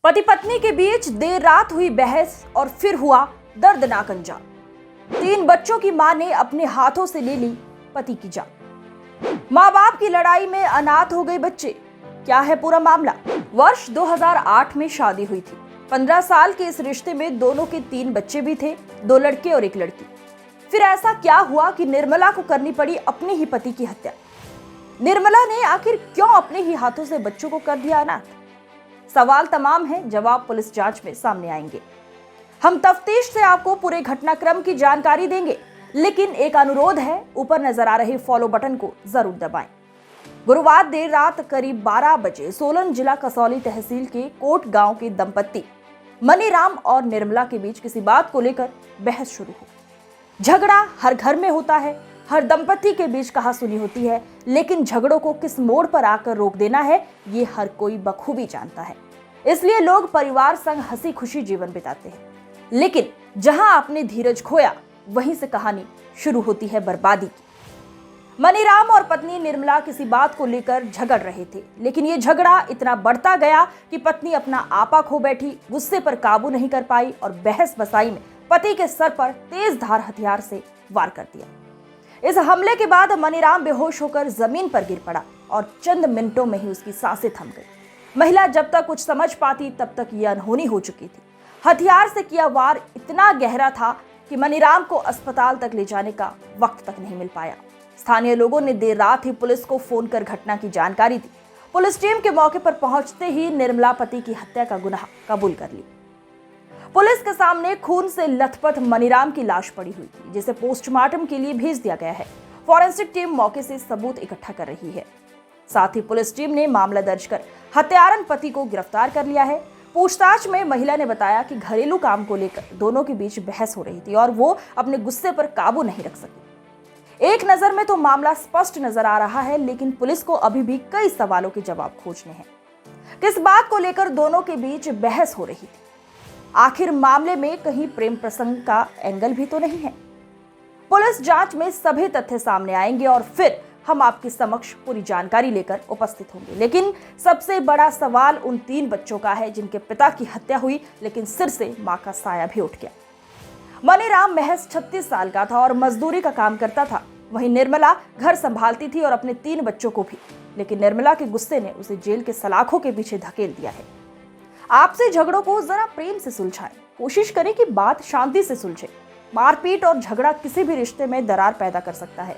पति पत्नी के बीच देर रात हुई बहस और फिर हुआ दर्दनाक अंजाम। 3 बच्चों की मां ने अपने हाथों से ले ली पति की जान। मां बाप की लड़ाई में अनाथ हो गए बच्चे। क्या है पूरा मामला? वर्ष 2008 में शादी हुई थी। 15 साल के इस रिश्ते में दोनों के 3 बच्चे भी थे, 2 लड़के और 1 लड़की। फिर ऐसा क्या हुआ कि निर्मला को करनी पड़ी अपने ही पति की हत्या? निर्मला ने आखिर क्यों अपने ही हाथों से बच्चों को कर दिया अनाथ? सवाल तमाम हैं, जवाब पुलिस जांच में सामने आएंगे। हम तफ्तीश से आपको पूरे घटनाक्रम की जानकारी देंगे, लेकिन एक अनुरोध है, ऊपर नजर आ रहे फॉलो बटन को जरूर दबाएं। गुरुवार देर रात करीब 12 बजे सोलन जिला कसौली तहसील के कोट गांव के दंपत्ति मनीराम और निर्मला के बीच किसी बात को लेकर बहस शुरू हुई। झगड़ा हर घर में होता है, हर दंपत्ति के बीच कहासुनी होती है, लेकिन झगड़ों को किस मोड़ पर आकर रोक देना है, ये हर कोई बखूबी जानता है। इसलिए लोग परिवार संग हंसी खुशी जीवन बिताते हैं। लेकिन जहां आपने धीरज खोया, वहीं से कहानी शुरू होती है बर्बादी की। मनीराम और पत्नी निर्मला किसी बात को लेकर झगड़ रहे थे, लेकिन ये झगड़ा इतना बढ़ता गया कि पत्नी अपना आपा खो बैठी, गुस्से पर काबू नहीं कर पाई और बहस बसाई में पति के सर पर तेज धार हथियार से वार कर दिया। इस हमले के बाद मनीराम बेहोश होकर जमीन पर गिर पड़ा और चंद मिनटों में ही उसकी सांसें थम गई। महिला जब तक कुछ समझ पाती तब तक ये अनहोनी हो चुकी थी। हथियार से किया वार इतना गहरा था कि मनीराम को अस्पताल तक ले जाने का वक्त तक नहीं मिल पाया। स्थानीय लोगों ने देर रात ही पुलिस को फोन कर घटना की जानकारी दी। पुलिस टीम के मौके पर पहुंचते ही निर्मला पति की हत्या का गुनाह कबूल कर ली। पुलिस के सामने खून से लथपथ मनीराम की लाश पड़ी हुई थी, जिसे पोस्टमार्टम के लिए भेज दिया गया है। फॉरेंसिक टीम मौके से सबूत इकट्ठा कर रही है। साथ ही पुलिस टीम ने मामला दर्ज कर हत्यारन पति को गिरफ्तार कर लिया है। पूछताछ में महिला ने बताया कि घरेलू काम को लेकर दोनों के बीच बहस हो रही थी और वो अपने गुस्से पर काबू नहीं रख सकी। एक नजर में तो मामला स्पष्ट नजर आ रहा है, लेकिन पुलिस को अभी भी कई सवालों के जवाब खोजने हैं। किस बात को लेकर दोनों के बीच बहस हो रही थी? आखिर मामले में कहीं प्रेम प्रसंग का एंगल भी तो नहीं है? पुलिस जांच में सभी तथ्य सामने आएंगे और फिर हम आपके समक्ष पूरी जानकारी लेकर उपस्थित होंगे। लेकिन सबसे बड़ा सवाल उन 3 बच्चों का है जिनके पिता की हत्या हुई, लेकिन सिर से मां का साया भी उठ गया। मनीराम महज 36 साल का था और मजदूरी का काम करता था। वहीं निर्मला घर संभालती थी और अपने 3 बच्चों को भी। लेकिन निर्मला के गुस्से ने उसे जेल के सलाखों के पीछे धकेल दिया है। आपसे झगड़ों को जरा प्रेम से सुलझाएं। कोशिश करें कि बात शांति से सुलझे। मारपीट और झगड़ा किसी भी रिश्ते में दरार पैदा कर सकता है।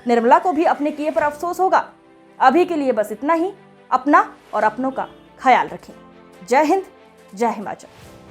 निर्मला को भी अपने किए पर अफसोस होगा। अभी के लिए बस इतना ही। अपना और अपनों का ख्याल रखें। जय हिंद, जय हिमाचल।